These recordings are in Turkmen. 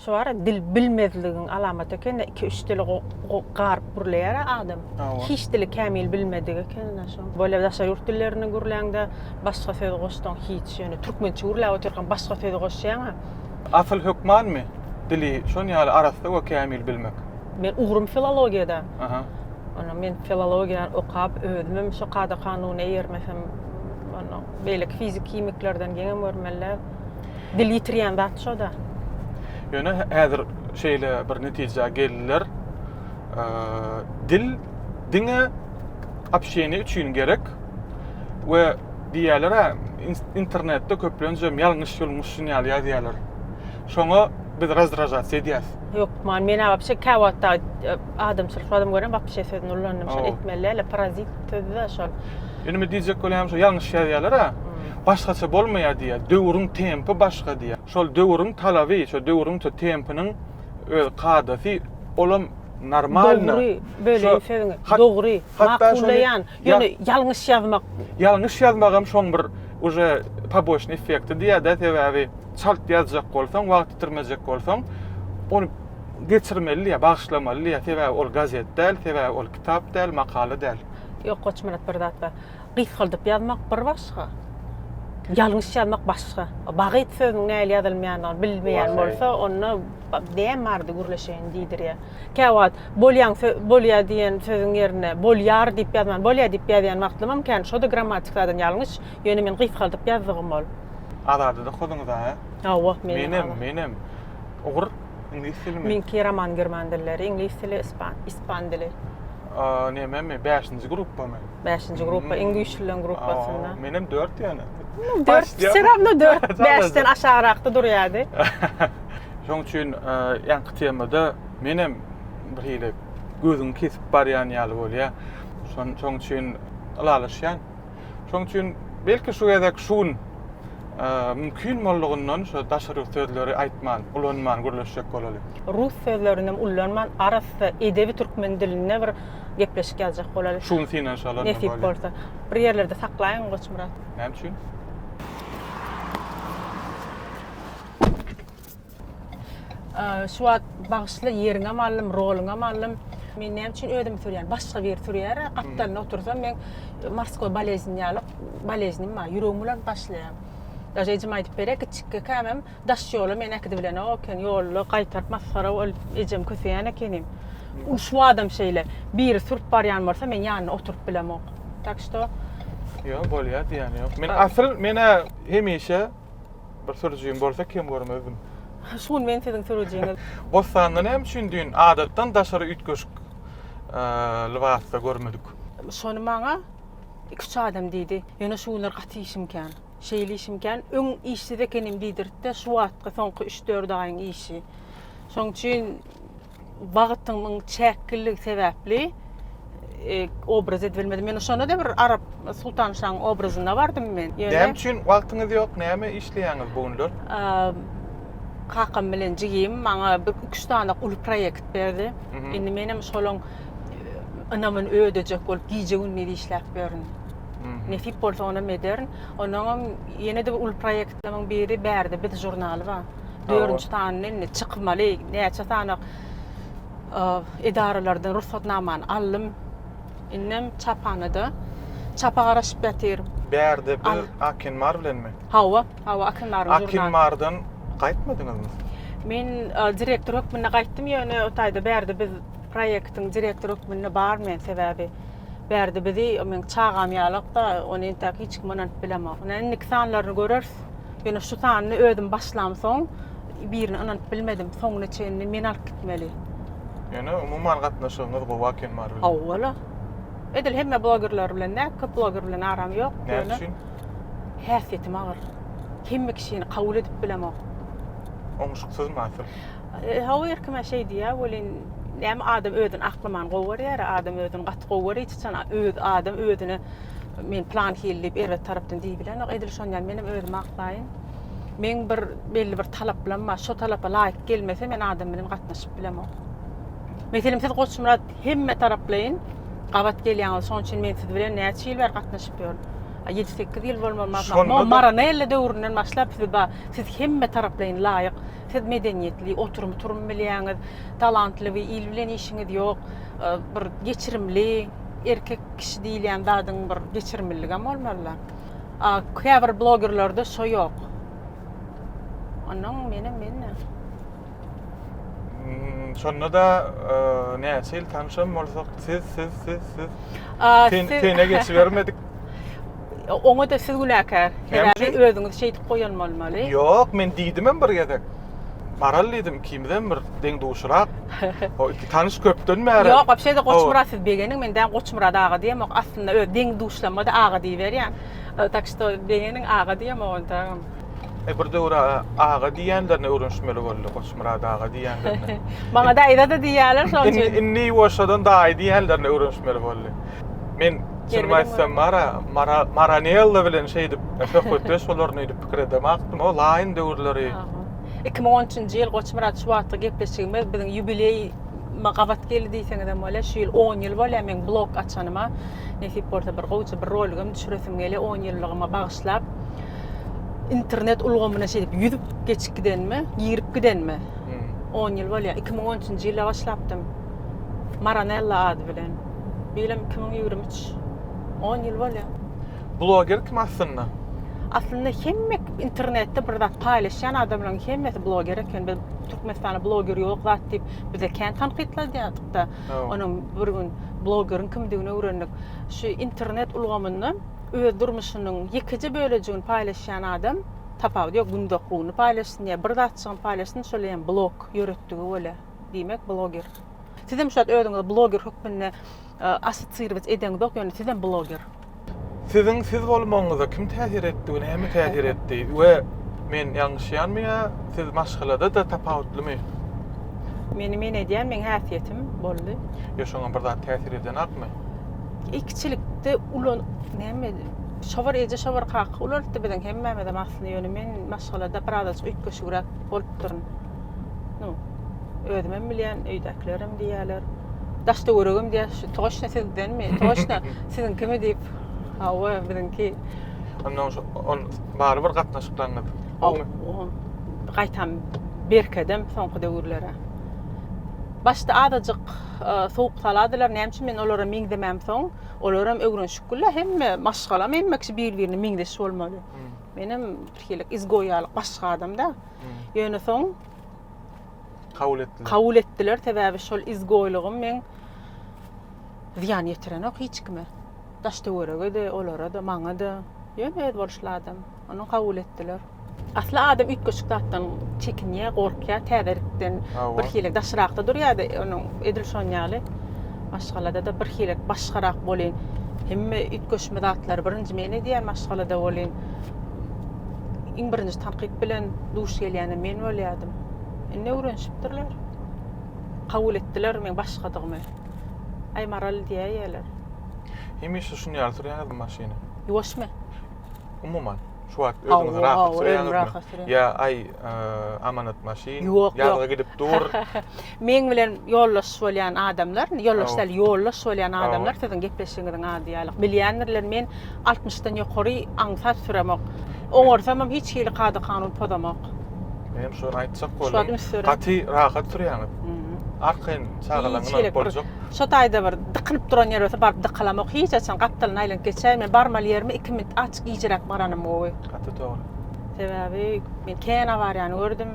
Şu var dil bilmezliğin alamatı eken 2-3 dili garip burlaýar adam. Hiç dili kämil bilmediği eken şu. Böyle daşa yurt dillerini gürläňde başga söz goşdan hiç ýöne türkmençe gürläp oturgan başga söz goşýaňa. Asıl hükman mı? Dili şon ýaly arasynda o kämil bilmek. Men ugrum filologiýada. Aha. Ona men filologiýa okap özümem şu qada kanuny ýermesem ona beýle fizik kimiklerden geňem görmeli. Dil ýitirýän zat şo da. Ýöne häzir şeýle bir netije geldiler. Dil diňe apşeýni üçin gerek we diýerler internetde köplenje ýalňyş ýolmuşyny ýazýarlar. Şoňa biz razdражаться edýäs. Yok man men вообще käwatda adam sırf adam görem вообще sözüni ulanmam şol etmeli, parazit tözde şol. Ýöne mi diýjek bolýam şo ýalňyş ýazýarlar ha. Başgaça bolmaýar diýär. Döwrüň tempi başga diýär. Şol döwrüň talaby, şo döwrüň tempiniň gadasy olam normalny. Dogry, böyle sözüňi dogry, makulaýan, ýöne ýalňyş ýazmak. Ýalňyş ýazmagam şoň bir uje побочный effekti diýär-de sebäbi çalt ýazjak bolsaň, wagt ýitirmejek bolsaň, onu geçirmeli ýa bagşlamaly ýa sebäbi ol gazet däl, sebäbi ol kitap däl, makala däl. Ýok goçmarat bir zat bar. Gysgaldyp ýazmak bir başga. Ýalňyş ýazmak başga. Bagyt sözüň näle ýazylmaýany bilmeýän bolsa, onu dämerdi gürleşen diýdir ýa. Käwat bolýar diýen sözüň ýerine bolýar diýip ýazman, bolýar diýip ýazýan wagtda mümkin şo da grammatikadan ýalňyş, ýöne men gysgaldyp ýazdygym bol. Adady da hoduňyz ha? Hawa Menem. Ogur ingliz dilimi. Minki roman german dilleri, ingliz dili, ispan dili. Näme 5-nji gruppa mı? 5-nji gruppa, İngiliz dili gruppasynda. Menem 4 ýany. 4, seramda 4, 5-den aşağı durýardy. Şoň üçin ýanky temada menem bir hili gözüň kesip barýan ýaly bolýar. Şoň üçin alalaşýan. Şoň üçin belki şu ýazak şun mümkin boldugyndan şu daşary sözleri aýtman, ulanman, gürleşjek bolaly. Rus sözlerini ulanman arasy edebi türkmen diline bir gepleşik ýazjak bolaly. Şun sinen şalar. Nesip bolsa. Bir ýerlerde saklaýan goçmurat. Näme üçin? Şu wagt bagşly ýeriňe mallym, roluňa mallym. Men näme üçin ödüm türýän, başga bir türýär. Aptalna otursam men Moskwa baleznim ma, ýüregim bilen başlaýar. Daşa ejim aýdyp berek, kiçikkä kämem, daş ýoly men äkidi bilen oken ýolly gaýtarp masara ol ejim köseýän ekenim. Şu adam şeýle bir sürp barýan bolsa men ýanyna oturup bilem ok. Tak što Yo, bolýar diýeni ýok. Men asyl mene hemişe bir sürjüğüm bolsa kim görmezdim. şun men siziň sürüjiňiz. Bossandan hem düşündüğün adatdan daşary ütköşük libasda görmedik. Şonu maňa 2 adam diýdi. Ýöne şular gatyşymkan, şeýlişimkan, öň işsiz ekenim diýdirdi. Şu wagtga soňky 3-4 aýyň işi. Şoň üçin wagtynyň çäkkiligi sebäpli obraz edilmedi. Men şonu da bir Arap Sultan Şaň obrazynda bardym men. Näme üçin wagtyňyz ýok, näme işleýäňiz bugunlar? Kakam bilen jigim maňa bir 3 tane ul proýekt berdi. Indi menem şolaň anamın ödejek bolup giýje günleri işläp berdi. Nesip bolsa ona medern, onuň ýene de ul proýektleriň biri berdi, bir jurnaly bar. 4-nji tanyny çykmaly, näçe tane edaralardan ruhsatnamany aldym. Innem çapanyda. Çapa garaşyp ýatyr. Berdi bir Akinmar bilenmi? Hawa Akinmar jurnaly. Akinmardan gaýtmadyňyzmy? Men direktor hökmüne gaýtdym ýöne otaýda berdi biz proýektiň direktor hökmüne barmän sebäbi berdi bizi men çağam ýalykda onu tak hiç kim onu bilemok. Näme sanlaryny görers. Ýöne şu sanyny ödüm başlamsoň birini ananyp bilmedim. Soňuna çenini men alyp gitmeli. Ýöne umumyň gatnaşygyňyz bu Akinmar bilen. Awwala. Edil hemme blogerler bilen näme bloger bilen aram ýok. Näme üçin? Häsiýetim agyr. Kimme kişini kabul edip bilemok. Oňuşsyz masyl. Hawa ýerkime şey diýär, welin näme adam ödün aklaman gowarýar, adam ödün gat gowarýar, çan adam ödüni men plan hillip erwet tarapdan diýip bilen, edil şondan menim ödüm aklaýyn. Men bir belli bir talap bilen ma, şo talapa laýyk gelmese men adam bilen gatnaşyp bilemok. Meselim siz goçmurat hemme taraplaýyn, gabat gelýän şoň üçin men siz bilen näçe ýyl ber gatnaşyp ýörüm. 7-8 ýyl bolmam. Marana elle döwründen başlap siz hemme taraplaýyn laýyk. siz medeniyetli, oturum bilýäňiz, talantly we il bilen işiňiz ýok, bir geçirimli erkek kişi diýilýän zadyň bir geçirimliligi bolmaly. Käbir blogerlerde şo ýok. Onuň men Şonda da näçe il tanışam bolsak siz tene geçibermedik. Oňa da siz günäkär. Herhalde özüňiz şeýdip goýalmaly. Yok, men diýdim bir ýerde. Maral diýdim kimden bir deň duşurak. O iki tanış köpden bäri. Yok, apşeýde Goçmurad siz begeniň menden Goçmurad ağa diýem, aslında deň duşlamada ağa diýberýän. Tak što begeniň ağa diýem onda. Bir de ora ağa diýenlerine öwrenşmeli boldy, Goçmurad ağa diýenlerine. Maňa da aýda da diýýärler şoň üçin. Inni woşadan da aý diýenlerine öwrenşmeli boldy. Men Çırmaysam Maranella bilen şeýdip, hökümetes olaryny edip pikir edemakdym. O laýyn döwürleri. 2013-nji ýyl Goçmurad şu wagtda gepleşigimiz biziň ýubiley magabat geldi diýseňiz hem bolar. Şu ýyl 10 ýyl bolýar men blog açanyma. Nesip bolsa bir gowçy bir rolgym düşüresim geli 10 ýyllygyma bagyşlap internet ulgamyna şeýdip ýüzüp geçip gidenmi, girip gidenmi? 10 ýyl bolýar. 2013-nji ýylda başlapdym. Maranella ady bilen. Bilim 2023. 10 ýyl bolýar. Blogger kim aslında? Aslında hemme internette bir zat paýlaşan adamlaryň hemmesi blogger eken. Biz Türkmenistanda blogger ýok zat diýip bize kän tanqidler diýdik da. Onuň bir gün bloggerin kimdigini öwrendik. Şu internet ulgamyny öz durmuşynyň ýekiji bölejigini paýlaşan adam tapawdy ýok gündoqlugyny paýlaşsyn ýa bir zatçyny paýlaşsyn şolem blog ýöretdigi bolar. Diýmek blogger. Sizem şu özüňiz blogger hökmünde asosiýerip edeňiz ýok, ýöne sizem blogger. Siz bolmaňyza kim täsir etdi, näme täsir etdi? We men ýangyşýanmy ýa siz maşgalada da tapawutlymy? Men edýän men häsiýetim boldy. Ýoşaňa bir zat täsir eden akmy? İkiçilikde ulan näme şowar eje şowar kaq ulardy bilen hemme de maksany ýöne men maşgalada biraz üýtgeşigrak bolup durun. No. Özüm bilýän öýdäkilerim diýerler. Daşda görügüm diýär, toşna sizdenmi? Toşna sizin kimi diýip hawa bilinki. On bari bir gatnaşyklaňyz. Gaýtam berkedem soňky döwürlere. Başda adajyk soğuk saladylar, näme men olara miňdemem soň, olaram öwrenşikler hemme maşgalam, hemme kişi bir-birini miňdeşip bolmaly. Menim bir hilik izgoýalyk başga adamda. Ýöne soň kabul etdiler. Sebäbi şol izgoýlygym men ziýan ýetirenok hiç kime. Daşda görege de, olara da, maňa da ýöne bolşladym. Onu kabul etdiler. Asla adam üýtgeşik zatdan çekinýär, gorkýar, täzerikden bir hilik daşrakda durýardy. Onuň edilşon ýaly. Maşgalada da bir hilik başgarak bolýan. Hemme üýtgeşme zatlar birinji meni diýär maşgalada bolýan. Iň birinji tanqid bilen duş gelýäni men bolýardym. Ne öwrenşipdirler. Kabul etdiler men başgadygymy. Ay maral diýýärler. Hemiş şunu ýaltyrýan maşyny. Ýoşmy? Umuman şu wagt özüňiz rahat sürýäňizmi? Ya ay amanat maşyn, ýalga gidip dur. Men bilen ýollaş bolýan adamlar, ýollaş bolýan adamlar siziň gepleşiňiziň adyýalyk. Bilýändirler men 60-dan ýokary aňsat süremek. Oňarsam hiç hili kady kanun podamak. Benim şunu aýtsak bolar. Gaty rahat sürýäňiz. Arkyn çağalaňyň boljak. Şo taýda bir dykynyp duran ýer bolsa baryp dykalamak hiç açan gapdalyny aýlan geçer. Men barmaly ýerime 2 minut açyk ýejirak baranym oý. Gaty dogry. Sebäbi men kän awariýany gördüm.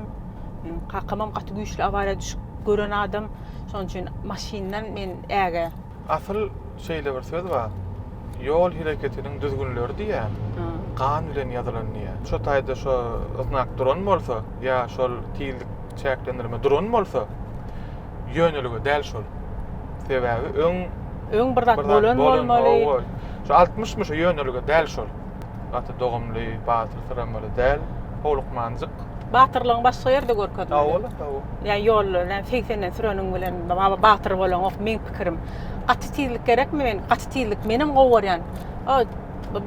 Men kakymam gaty güýçli awariýa düşüp gören adam. Şoň üçin maşindan men äge. Asyl şeýle bir söz bar. Ýol hereketiniň düzgünleri diýär. Kan bilen ýazylan diýär. Şo taýda şo ıznak duran bolsa, ýa şol tiýildik çäklendirme duran bolsa, ýöneligi däl şol. Sebäbi öň bir zat bolan bolmaly. Şo 60 şo ýöneligi däl şol. Gaty dogumly, batyr sıramaly däl, howlukmanjyk. Batyrlygyň başga ýerde görkezdi. Ýa ýol, näme feýsenden süreniň bilen batyr bolan ok men pikirim. Gaty tiýillik gerekmi men? Gaty tiýillik menim gowurýan.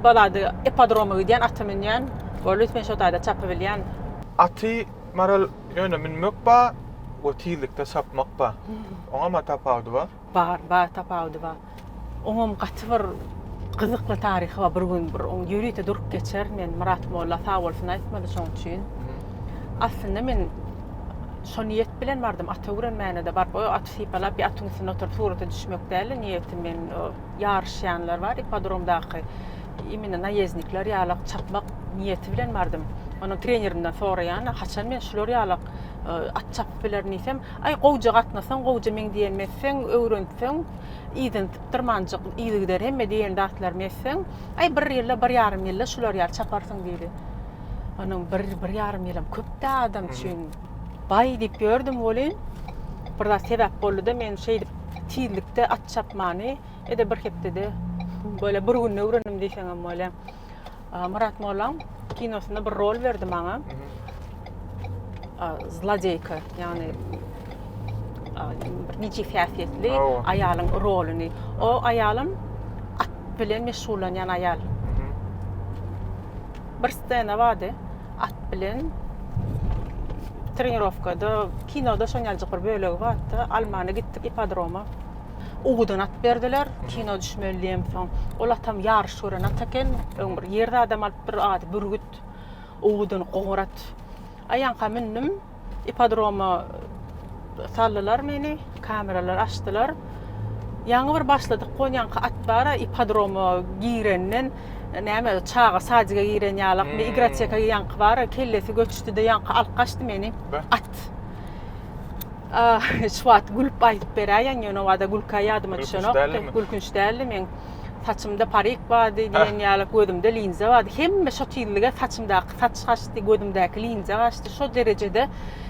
Balady epodromy diýen atamynýan, bolut men şo taýda çapy bilýän. Aty maral ýöne minmek ba, o tiýillikde sapmak ba. Oňa ma tapawdy bar? Bar, tapawdy bar. Oňam gaty bir gyzykly taryhy bar. Bir gün bir oň ýürüýte durup geçer. Men Murat molla sag bolsun aýtmady şoň üçin. Aslında men Şo niyet bilen bardım. Ata öwrenmäne de barp. O at sipalap bir atın üstüne oturup surata düşmek däl. Niyetim men o yarışýanlar bar ipodromdaky. Imine nayezdikler ýalak çapmak niyeti bilen bardım. Onu trenerimden soraýan, haçan men şular ýalak at çapyp bilernisem, ay gowja gatnasaň, gowja meň diýenmezseň, öwrenseň, ýydan tırmanjyk, ýygyder hemme diýen datlar messeň, ay bir ýylla, bir ýarym ýylla şular ýar çaparsyň diýdi. Onun bir ýarym ýylam köp adam üçin bay diýip gördüm bolyn. Bir da sebäp boldy da men şeýdip tiýlikde at çapmany ede bir hepde de böyle bir gün öwrenim diýseňem bolýan. Murat Molam kinosunda bir rol verdi bana. Zlodeyka, yani nice fiyafiyetli ayalın rolünü. O ayalım at bilen meşgulanyan ayal. Bir scena vardı, at bilen trenirovkada, kinoda şonyaljyk bir bölegi vardı. Almanya gittik ipodroma. Uğudan at berdiler, kino düşmelliyem soň. Ola tam yarış gören ataken, bir yerde adam alıp bir ady bürgüt, uğudan qoğurat. Ayanka minnim, ipodroma sallılar meni, kameralar açtılar. Yaňy bir başladyk, Konyanka at bara, ipodroma giýrenden, näme çağa sajiga giýren ýalak, migrasiýaka ýanky bara, kellesi göçdi de ýanky alyp kaçdy meni. At. Şuat gülüp aýdyp berýän, ýöne wada gülka ýadyma düşenok, gülkünç däldi men. Saçımda parik vardı, diýen ýaly gözümde linza vardı. Hemme şo tiýillige saçymdaky saç gaçdy, gözümdäki linza gaçdy. Şo derejede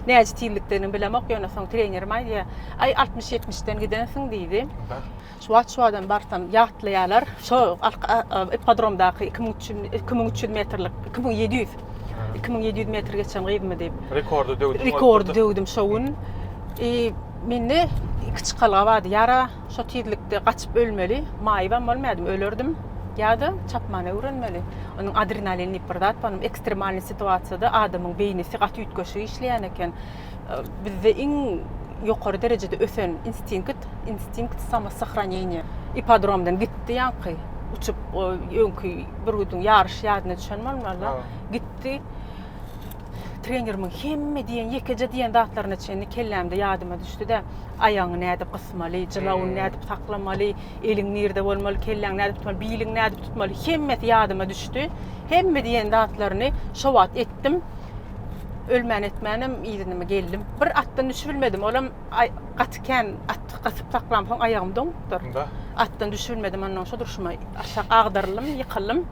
näçe tiýilliklerini bilemok, ýöne soň trenerim aýdy. Ay 60-70'den gidensiň diýdi. Şuadan bartam ýatlaýarlar. Şo ipodromdaky 2300 metrlik, 2700 metr geçen gyýdymy diýip. Rekordy döwdüm şowun. Mende iki kalga vardı. Yara şo tiýillikde gaçyp ölmeli. Maýbam bolmadım, ölürdüm. Ýa-da çapmany öwrenmeli. Onun adrenalinini bir zat, benim ekstremalny situasiýada adamyň beýnisi gaty üýtgeşi işleýän eken. Bizde iň ýokary derejede ösen instinkt samosохранение. Ipodromdan gitdi ýanky. Uçup öňkü bir gündüň yarış ýadyna düşenmeli. Gitdi. Trenerimiň hemme diýen, ýekeje diýen datlaryna çenli kellämde ýadyma düşdi de, aýaňy nädip gysmaly, jylawyny nädip saklamaly, eliň nirde bolmaly, kelläň nädip tutmaly, biýliň nädip tutmaly, hemmeti ýadyma düşdi. Hemme diýen datlaryny şo wagt etdim. Ölmän etmänim, ýerine geldim. Bir atdan düşübilmedim. Olam gatyken at gasyp saklam soň aýagym doňupdyr. Atdan düşübilmedim, ondan şo duruşma aşağı agdyrylym, ýykylym.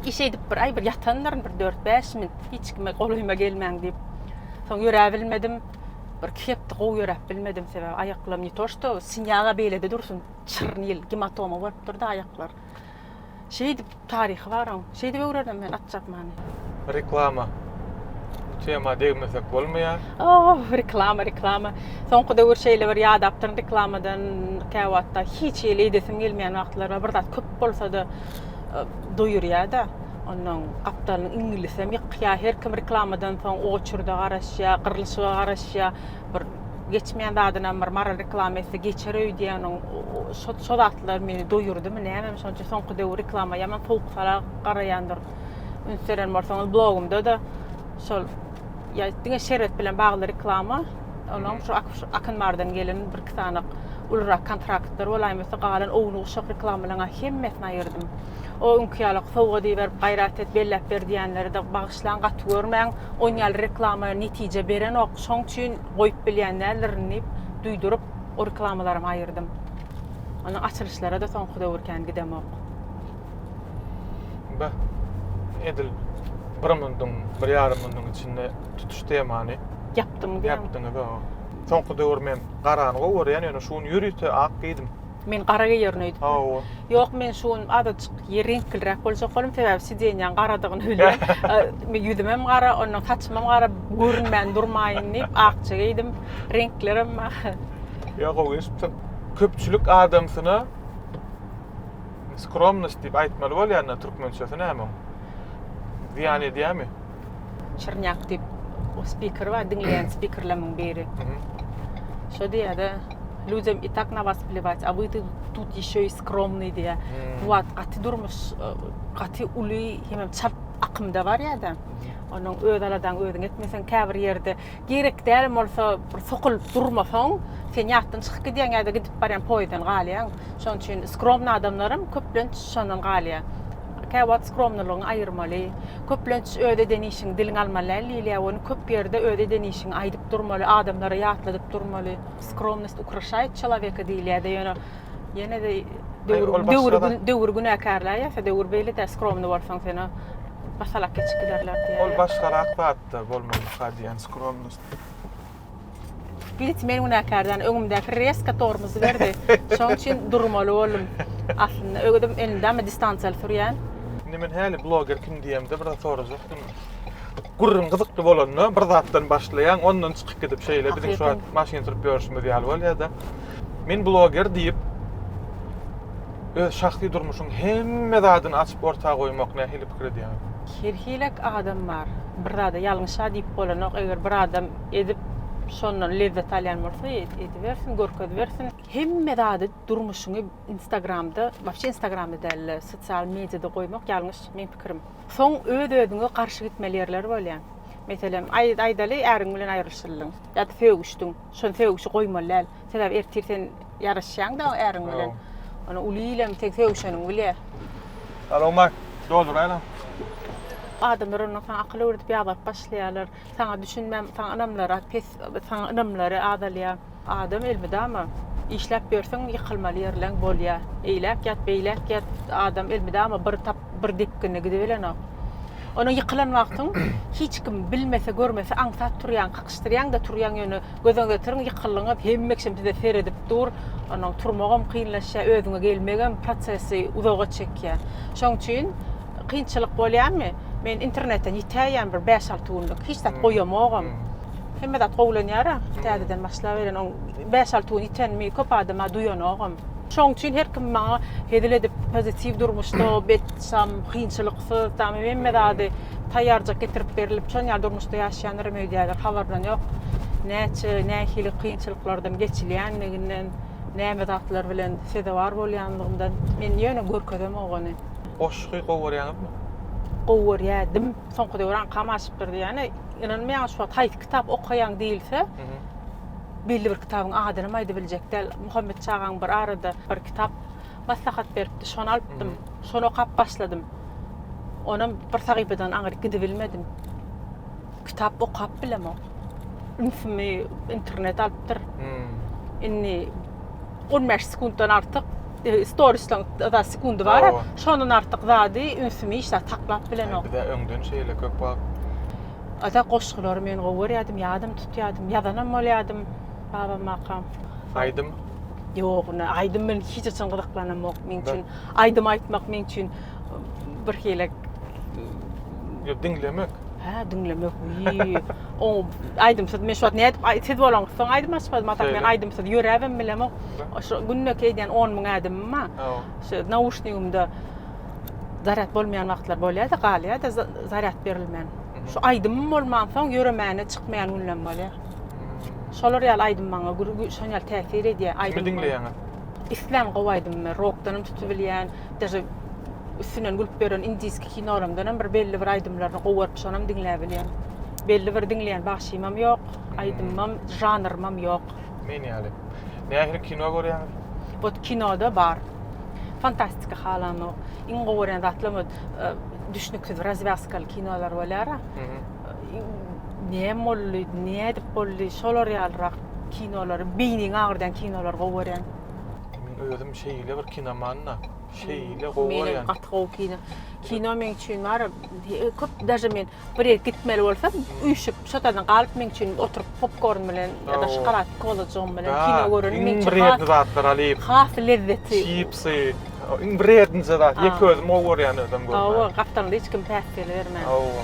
İşeydip bir yatanlar bir 4-5 minut hiç kime golyma gelmäň diýip. Soň ýöre bilmedim. Bir kepdi gowy ýörep bilmedim sebäp aýaklarym ýetoşdy. Sinýaga beýlede dursun. Çyrnyl, hematoma bolup durdy aýaklar. Şeýdip taryhy bar, şeýdip öwrendim men at çapmany. Reklama. Tema degmesek bolmaýar. Reklama. Soňky döwür şeýle bir ýadapdyr reklamadan käwatda hiç ýeli edesim gelmeýän wagtlar bir zat köp bolsa da doýurýa-da. Onun aptalyň İngilizem ýa her kim reklamadan soň oçurda garaşýa, gyrlyşyga garaşýa, bir geçmeýän dadyna bir mara reklama etse geçer öýdýän şo zatlar meni doýurdy mı näme şonça soňky döwür reklama ýaman fowksala garaýandyr. Ünseren barsaňyz blogumda da şol ýa diňe şerbet bilen bagly reklama, onuň şu akynmardan gelen bir kysanyk ulrak kontraktlar bolaýmasa galan ownu uşak reklamalaryna hemmetini aýyrdym. O ünkiýalyk sowga diýip gaýrat et bellep berdiýänleri de bagyşlan gaty görmäň, oňal reklama netije beren ok, şoň üçin goýup bilýänlerini duýdurup o reklamalarymı aýyrdym. Onuň açylışlara da soňky döwürken gidemok. Edil bir munduň, bir ýarym munduň içinde tutuşdymany yapdym. Soňky döwür men garany gowurýan, ýöne şuny ýürüýte ak giýdim. Men garaga ýerneýdim. Ýok, men şuny adaçyk ýerenkilrek bolsa golum sebäp sidenýän garadygyny bilýär. Men ýüzümem gara, onuň saçmam gara, görünmän durmaýyn diýip akça giýdim. Renklerim ýa goýup köpçülük adamsyna skromность diýip aýtmaly bolýar türkmençesi näme? Ziyan edýärmi? Çyrnyak diýip o speaker var, dinleyen speakerlerimin biri. Şo diýär, людям и так на вас плевать, а вы тут ещё и скромный diýär. Вот, gaty durmuş, gaty uly, hemem çap akymda var ýa-da. Onun öz aladan özüň etmesen käbir ýerde gerek däl bolsa bir sokulyp durmasaň sen ýatdan çykyp gidýän ýa-da gidip barýan poýdan galýan. Şoň üçin skromny adamlarym köplenç şondan galýar. Käwat skromnylygyny aýyrmaly. Köplenç öde denişiň diliň almaly, ýa onu köp ýerde öde denişiň aýdyp durmaly, adamlara ýatladyp durmaly. Skromность украшает человека diýilýär-de ýene de döwür günäkarlar ýa-da döwür beýle de skromny bolsaň seni basalak geçkilerler diye. Ol başgarak batda bolmaly hadiýan skromnost. Bilet men günäkardan öňümdäki reska tormuzy berdi. Şoň üçin durmaly bolum. Aslında öňümden elindäme distansiýaly sürýän. Men häli blogger kim diýemde bir sorajak. Gurrun gyzykly bolany bir zatdan başlaýan, ondan çykyp gidip şeýle bizim şu maşyna turup ýörüşme diýäl bolýar-da. Men blogger diýip öz şahsy durmuşyň hemme zadyny açyp ortaga goýmak nähili pikir edýär. Herhilek adam var. Bir zada ýalňyşa diýip bolanok, eger bir adam edip şondan lezzet alýan bolsa, edibersin, görkezbersin. Hemme zady durmuşyňy Instagramda, başga Instagramda däl, sosial mediada goýmak ýalňyş men pikirim. Soň öz-özüňe garşy gitmeli ýerler bolýan. Meselem, aýdaly äriň bilen aýryşylyň. Ýa-da söwgüşdiň, şol söwgüşi goýmaly. Sebäp ertirsen ýaraşýaň da äriň bilen. Ona uliýlem tek söwgüşeniň bilýär. Aloma, doldur aýlan. Adamlar onu sana akıl öğretip ýazap başlaýarlar. Sana düşünmem, sana anamlara, sana anamlara adalya. Adam elmidama işläp berseň ýykylmaly ýerleň bolýar. Eýlek ýat, beýlek ýat, adam elmidama bir depkine gidebilen. Onu ýykylan wagtyň hiç kim bilmese, görmese, aňsat turýan, kakıştyrýan da turýan ýöne gözüňe getirin ýykylyňyp hemmekşem bize seredip dur. Onuň turmagam kynlaşa, özüňe gelmegem prosesi uzaga çekýär. Şoň üçin kynçylyk bolýarmy? Men internetten ýitýän bir 5-6 günlük hiç de goýamagam. Hemme de gowlanýar, täzeden başlap beren 5-6 gün ýitenmi köp adama duýanagam. Şoň üçin her kim maňa hediledip pozitiv durmuşda, betsam, kynçylyksız, tamam hemme de taýýarja getirip berilip, şoň ýer durmuşda ýaşaýanlar meýdiýärler, habardan ýok. Nähili kynçylyklardan geçilýänliginden, näme zatlar bilen sede bar bolýanlygyndan men ýöne görkezem ogany. Oşgy gowurýarmy? Gowurýardim. Soňky döwran kamaşyp durdy. Ýani inanmaýan şu taýt kitap okaýan diýilse, belli bir kitabyň adyny aýdyp biljekler. Muhammed Çağan bir arada bir kitap maslahat beripdi. Şonu alypdym. Şonu okap başladym. Onam bir sahypadan aňyryp gidip bilmedim. Kitap okap bilemok. Infimi internet alypdyr. Inni 15 sekunddan artyk storiesden da sekundy var. Şondan artyk zady ünsümi işler taklap bilenok. Bir de öňden şeýle köp bar. Ata goşgulary men gowurýardym, ýadym tutýardym, ýadanam bolýardym. Baba makam. Aýdym. Ýok, aýdym men hiç açan gyzyklanamok men üçin. Aýdym aýtmak men üçin bir helek dinlemek. Ha, dinlemek. O aýdym sad men şu wagt nädip aýtdy bolan, soň aýdym açmadım, men aýdym sad ýörebim bilemok. Şu günnek eýden 10 000 adamma. Şu naushnikymda zarat bolmayan wagtlar bolýar da galýar da zarat berilmän. Şu aýdym bolman soň ýöremäne çykmaýan günlem bolýar. Şolar ýaly aýdym maňa şoň ýaly täsir edýär. Aýdym dinleýän. İslam gowaýdym men, rockdanam tutup bilýän, даже üstünden gülüp beren indiski kinolarymdan bir belli bir aýdymlaryny gowaryp şonam dinläp bilýän. Belli bir dinleýän bagşymam ýok, aýdymam, janrymam ýok. Men ýaly. Nähili kino görýän? Bu kinoda bar. Fantastika halamy. Iň gowurýan zatlamy düşnüksiz razvyaskal kinolar bolýar. Ne molly, ne dip bolly, şolar ýalyrak kinolar, beýniň agyrdan kinolar gowurýan. Men özüm şeýle bir kinomanna. Şeýle gowurýan. Men gatgow kino men üçin bar. Köp daja men bir ýere gitmeli bolsam, üýşüp şotadan galyp men üçin oturup popcorn bilen ýa-da şokolad kolajom bilen kino görün men üçin bir zatlar alyp. has lezzeti. Chipsy. Iň bir zat, ýek özüm gowurýan adam görmän. Awa, gapdan hiç kim päs bermän. Awa.